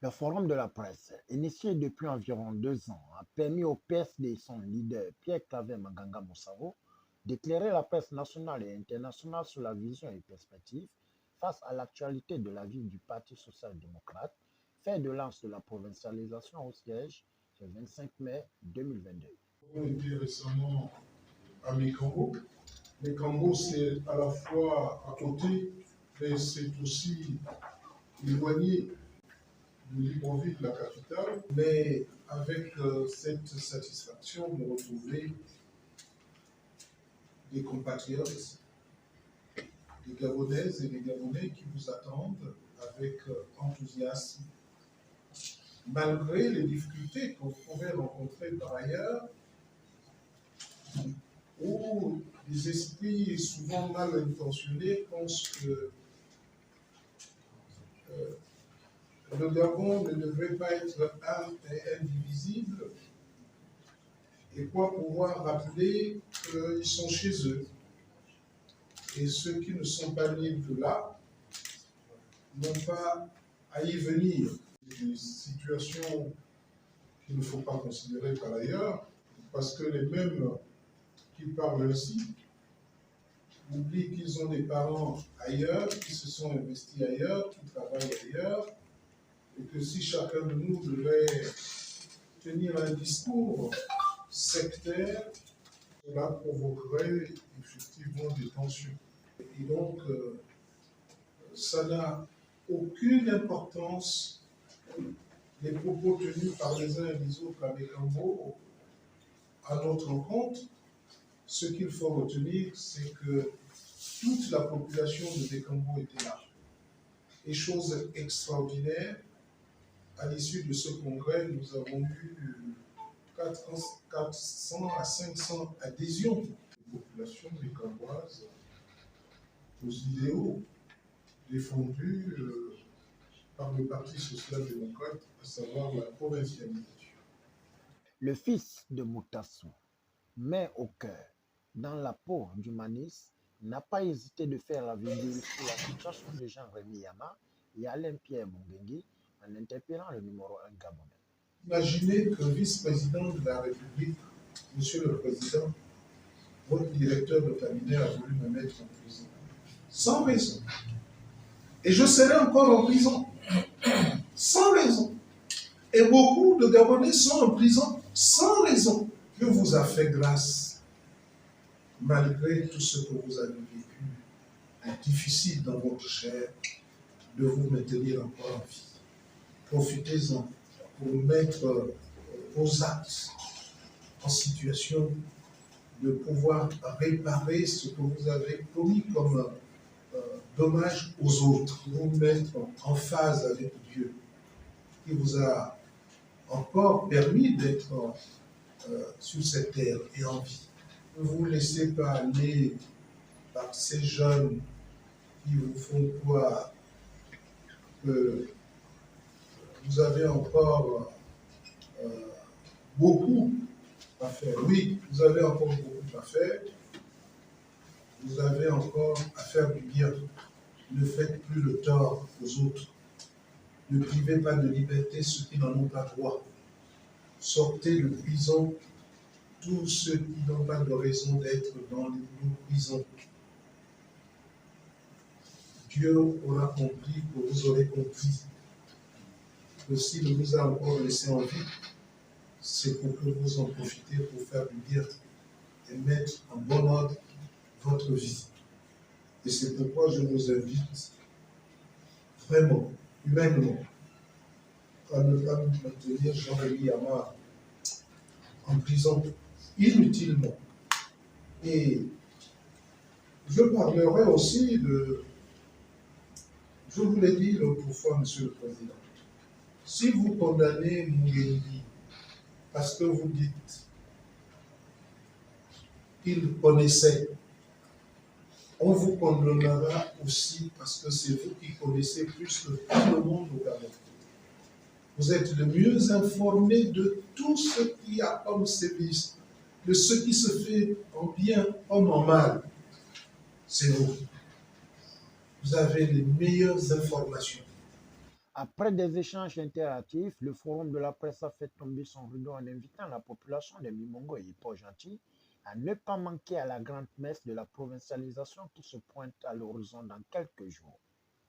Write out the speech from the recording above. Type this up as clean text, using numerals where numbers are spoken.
Le Forum de la presse, initié depuis environ 2 ans, a permis au PSD et son leader Pierre-Claver Maganga Moussavo d'éclairer la presse nationale et internationale sur la vision et perspective face à l'actualité de la vie du Parti social-démocrate, fait de lance de la provincialisation au siège le 25 mai 2022. Nous avons été récemment à Mékambo. Mékambo, c'est à la fois à côté, mais c'est aussi éloigné de Libreville, la capitale, mais avec cette satisfaction de retrouver des compatriotes, des Gabonaises et des Gabonais qui vous attendent avec enthousiasme, malgré les difficultés qu'on pourrait rencontrer par ailleurs, où les esprits souvent mal intentionnés pensent que le Gabon ne devrait pas être un et indivisible, et quoi pouvoir rappeler qu'ils sont chez eux. Et ceux qui ne sont pas nés de là n'ont pas à y venir. Des situations qu'il ne faut pas considérer par ailleurs, parce que les mêmes qui parlent ainsi oublient qu'ils ont des parents ailleurs, qui se sont investis ailleurs, qui travaillent ailleurs, et que si chacun de nous devait tenir un discours sectaire, cela provoquerait effectivement des tensions. Et donc, ça n'a aucune importance, les propos tenus par les uns et les autres avec un mot à notre compte. Ce qu'il faut retenir, c'est que toute la population de Békambo était là. Et chose extraordinaire, à l'issue de ce congrès, nous avons eu 400 à 500 adhésions de la population békamboise aux idéaux défendus par le Parti social-démocrate, à savoir la provincialisation. Le fils de Moutassou, main au cœur, dans la peau du Manis, n'a pas hésité de faire la virgule sur la situation de Jean-Rémy Yama et Alain-Pierre Mungengi en interpellant le numéro 1 gabonais. Imaginez qu'un vice-président de la République, Monsieur le Président, votre directeur de cabinet a voulu me mettre en prison. Sans raison. Et je serai encore en prison. Sans raison. Et beaucoup de Gabonais sont en prison sans raison. Dieu vous a fait grâce, malgré tout ce que vous avez vécu, difficile dans votre chair, de vous maintenir encore en vie. Profitez-en pour mettre vos actes en situation de pouvoir réparer ce que vous avez commis comme dommage aux autres, vous mettre en phase avec Dieu, qui vous a encore permis d'être sur cette terre et en vie. Ne vous laissez pas aller par ces jeunes qui vous font croire que vous avez encore beaucoup à faire. Oui, vous avez encore beaucoup à faire. Vous avez encore à faire du bien. Ne faites plus le tort aux autres. Ne privez pas de liberté ceux qui n'en ont pas droit. Sortez de prison tous ceux qui n'ont pas de raison d'être dans nos prisons. Dieu aura compris que vous aurez compris que s'il vous a encore laissé en vie, c'est pour que vous en profitez pour faire du bien et mettre en bon ordre votre vie. Et c'est pourquoi je vous invite vraiment, humainement, à ne pas maintenir Jean-Rémy Yama en prison inutilement. Et je parlerai aussi de, je vous l'ai dit l'autre fois, Monsieur le Président, si vous condamnez Mungengi parce que vous dites qu'il connaissait, on vous condamnera aussi parce que c'est vous qui connaissez plus que tout le monde au Gabon. Vous êtes le mieux informé de tout ce qui a comme sévice, de ce qui se fait en bien comme en mal. C'est vous. Vous avez les meilleures informations. Après des échanges interactifs, le forum de la presse a fait tomber son rideau en invitant la population de Mimongo et Port-Gentil à ne pas manquer à la grande messe de la provincialisation qui se pointe à l'horizon dans quelques jours.